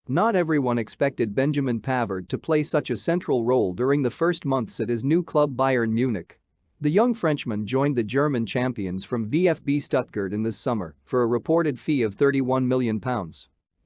Not everyone expected Benjamin Pavard to play such a central role during the first months at his new club Bayern Munich. The young Frenchman joined the German champions from VfB Stuttgart in this summer for a reported fee of £31 million.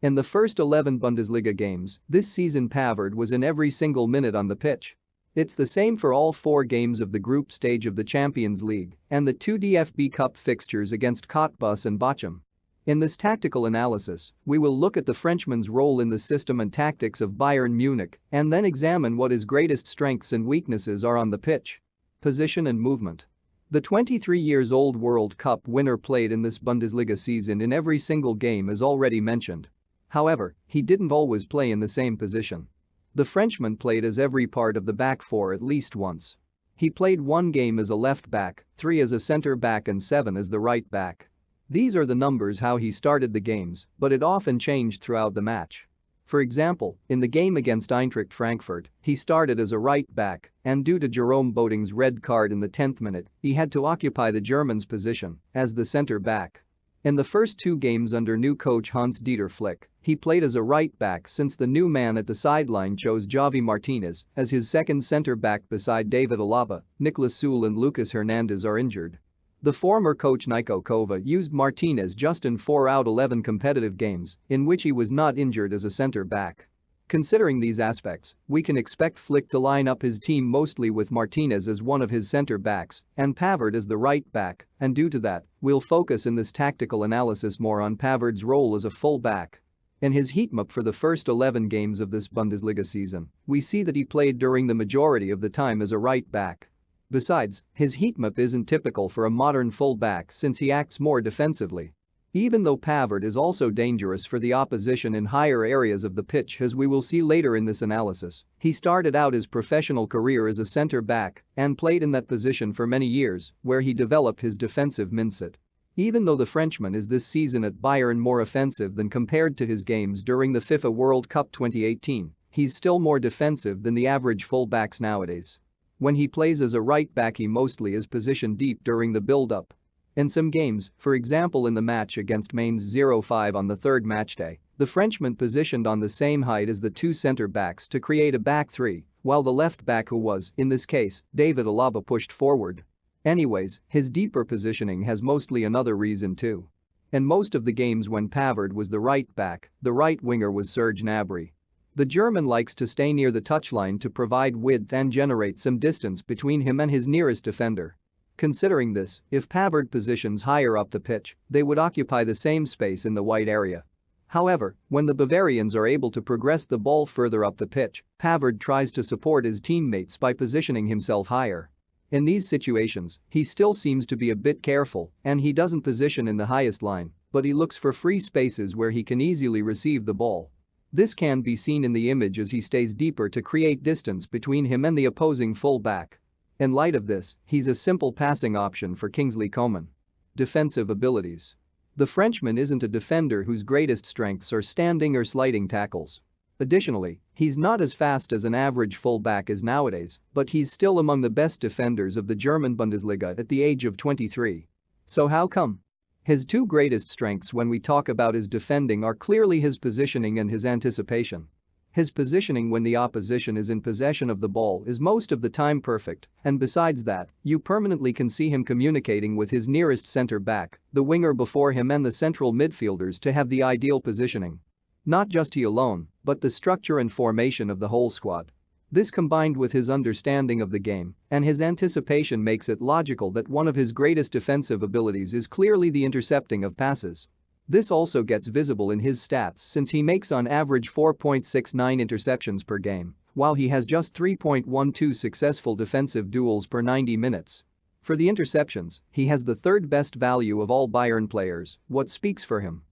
In the first 11 Bundesliga games this season, Pavard was in every single minute on the pitch. It's the same for all 4 games of the group stage of the Champions League and the 2 DFB Cup fixtures against Cottbus and Bochum. In this tactical analysis, we will look at the Frenchman's role in the system and tactics of Bayern Munich and then examine what his greatest strengths and weaknesses are on the pitch. Position and movement. The 23-year-old World Cup winner played in this Bundesliga season in every single game as already mentioned. However, he didn't always play in the same position. The Frenchman played as every part of the back four at least once. He played 1 game as a left back, 3 as a centre back and 7 as the right back. These are the numbers how he started the games, but it often changed throughout the match. For example, in the game against Eintracht Frankfurt, he started as a right back, and due to Jerome Boateng's red card in the 10th minute, he had to occupy the German's position as the centre back. In the first 2 games under new coach Hans-Dieter Flick, he played as a right back since the new man at the sideline chose Javi Martinez as his second centre back beside David Alaba. Niklas Süle and Lucas Hernandez are injured. The former coach Niko Kovac used Martinez just in 4 out of 11 competitive games in which he was not injured as a centre back. Considering these aspects, we can expect Flick to line up his team mostly with Martinez as one of his centre backs and Pavard as the right back, and due to that, we'll focus in this tactical analysis more on Pavard's role as a full back. In his heatmap for the first 11 games of this Bundesliga season, we see that he played during the majority of the time as a right back. Besides, his heatmap isn't typical for a modern full-back since he acts more defensively. Even though Pavard is also dangerous for the opposition in higher areas of the pitch as we will see later in this analysis, he started out his professional career as a centre-back and played in that position for many years where he developed his defensive mindset. Even though the Frenchman is this season at Bayern more offensive than compared to his games during the FIFA World Cup 2018, he's still more defensive than the average full-backs nowadays. When he plays as a right back he mostly is positioned deep during the build-up. In some games, for example in the match against Mainz 05 on the 3rd matchday, the Frenchman positioned on the same height as the 2 centre-backs to create a back 3, while the left back who was, in this case, David Alaba pushed forward. Anyways, his deeper positioning has mostly another reason too. In most of the games when Pavard was the right back, the right winger was Serge Gnabry. The German likes to stay near the touchline to provide width and generate some distance between him and his nearest defender. Considering this, if Pavard positions higher up the pitch, they would occupy the same space in the white area. However, when the Bavarians are able to progress the ball further up the pitch, Pavard tries to support his teammates by positioning himself higher. In these situations, he still seems to be a bit careful and he doesn't position in the highest line, but he looks for free spaces where he can easily receive the ball. This can be seen in the image as he stays deeper to create distance between him and the opposing full-back. In light of this, he's a simple passing option for Kingsley Coman. Defensive abilities. The Frenchman isn't a defender whose greatest strengths are standing or sliding tackles. Additionally, he's not as fast as an average full-back is nowadays, but he's still among the best defenders of the German Bundesliga at the age of 23. So how come? His 2 greatest strengths when we talk about his defending are clearly his positioning and his anticipation. His positioning when the opposition is in possession of the ball is most of the time perfect, and besides that, you permanently can see him communicating with his nearest centre-back, the winger before him and the central midfielders to have the ideal positioning. Not just he alone, but the structure and formation of the whole squad. This combined with his understanding of the game and his anticipation makes it logical that one of his greatest defensive abilities is clearly the intercepting of passes. This also gets visible in his stats since he makes on average 4.69 interceptions per game, while he has just 3.12 successful defensive duels per 90 minutes. For the interceptions, he has the 3rd best value of all Bayern players, what speaks for him.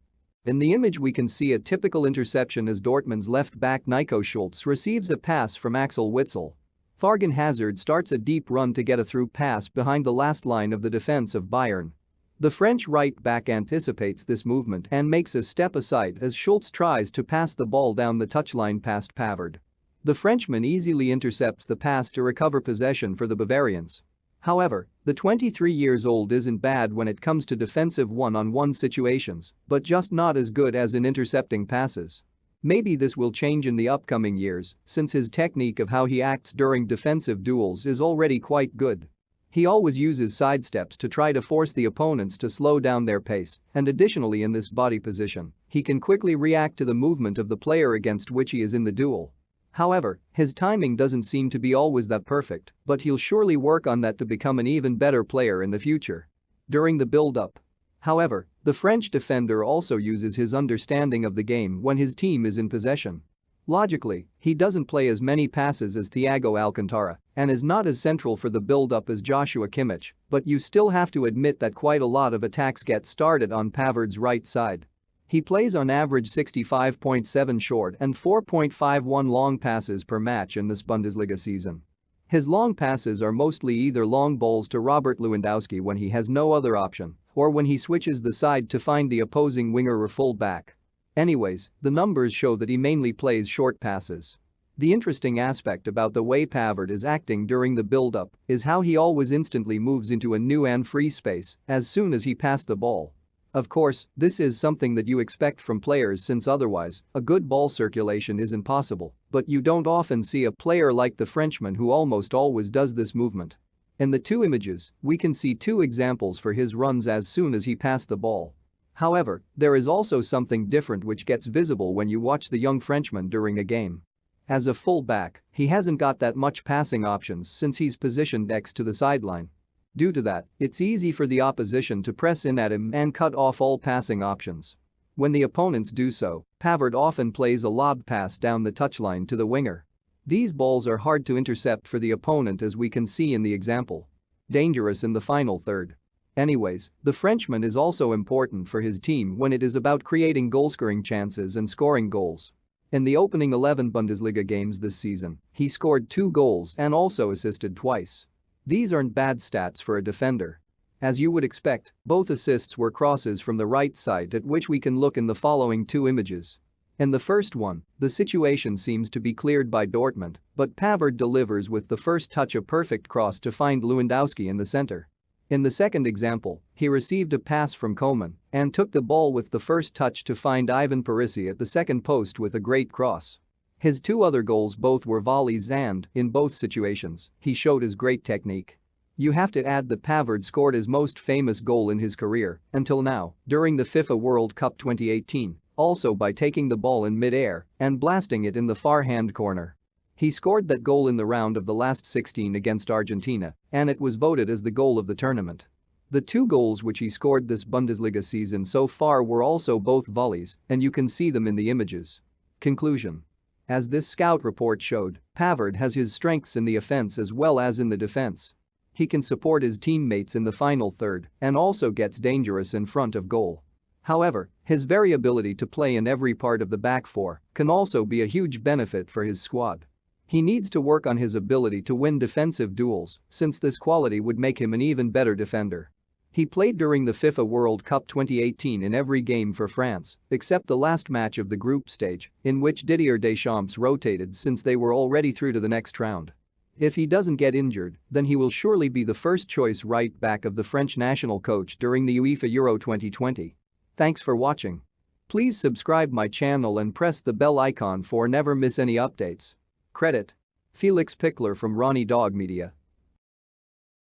In the image we can see a typical interception as Dortmund's left back Nico Schulz receives a pass from Axel Witsel. Thorgan Hazard starts a deep run to get a through pass behind the last line of the defense of Bayern. The French right back anticipates this movement and makes a step aside as Schulz tries to pass the ball down the touchline past Pavard. The Frenchman easily intercepts the pass to recover possession for the Bavarians. However, the 23-year-old isn't bad when it comes to defensive one-on-one situations, but just not as good as in intercepting passes. Maybe this will change in the upcoming years, since his technique of how he acts during defensive duels is already quite good. He always uses sidesteps to try to force the opponents to slow down their pace, and additionally in this body position, he can quickly react to the movement of the player against which he is in the duel. However, his timing doesn't seem to be always that perfect, but he'll surely work on that to become an even better player in the future. During the build-up, however, the French defender also uses his understanding of the game when his team is in possession. Logically, he doesn't play as many passes as Thiago Alcantara and is not as central for the build-up as Joshua Kimmich, but you still have to admit that quite a lot of attacks get started on Pavard's right side. He plays on average 65.7 short and 4.51 long passes per match in this Bundesliga season. His long passes are mostly either long balls to Robert Lewandowski when he has no other option, or when he switches the side to find the opposing winger or full-back. Anyways, the numbers show that he mainly plays short passes. The interesting aspect about the way Pavard is acting during the build-up is how he always instantly moves into a new and free space as soon as he passes the ball. Of course, this is something that you expect from players since otherwise, a good ball circulation isn't possible, but you don't often see a player like the Frenchman who almost always does this movement. In the two images, we can see two examples for his runs as soon as he passed the ball. However, there is also something different which gets visible when you watch the young Frenchman during a game. As a full-back, he hasn't got that much passing options since he's positioned next to the sideline. Due to that, it's easy for the opposition to press in at him and cut off all passing options. When the opponents do so, Pavard often plays a lob pass down the touchline to the winger. These balls are hard to intercept for the opponent as we can see in the example. Dangerous in the final third. Anyways, the Frenchman is also important for his team when it is about creating goal-scoring chances and scoring goals. In the opening 11 Bundesliga games this season, he scored 2 goals and also assisted twice. These aren't bad stats for a defender. As you would expect, both assists were crosses from the right side at which we can look in the following two images. In the first one, the situation seems to be cleared by Dortmund, but Pavard delivers with the first touch a perfect cross to find Lewandowski in the center. In the second example, he received a pass from Coman and took the ball with the first touch to find Ivan Perisic at the second post with a great cross. His two other goals both were volleys and, in both situations, he showed his great technique. You have to add that Pavard scored his most famous goal in his career until now during the FIFA World Cup 2018, also by taking the ball in mid-air and blasting it in the far-hand corner. He scored that goal in the round of the last 16 against Argentina, and it was voted as the goal of the tournament. The 2 goals which he scored this Bundesliga season so far were also both volleys, and you can see them in the images. Conclusion. As this scout report showed, Pavard has his strengths in the offense as well as in the defense. He can support his teammates in the final third and also gets dangerous in front of goal. However, his variability to play in every part of the back four can also be a huge benefit for his squad. He needs to work on his ability to win defensive duels, since this quality would make him an even better defender. He played during the FIFA World Cup 2018 in every game for France, except the last match of the group stage, in which Didier Deschamps rotated since they were already through to the next round. If he doesn't get injured, then he will surely be the first choice right back of the French national coach during the UEFA Euro 2020. Thanks for watching. Please subscribe my channel and press the bell icon for never miss any updates. Credit: Felix Pickler from Ronnie Dog Media.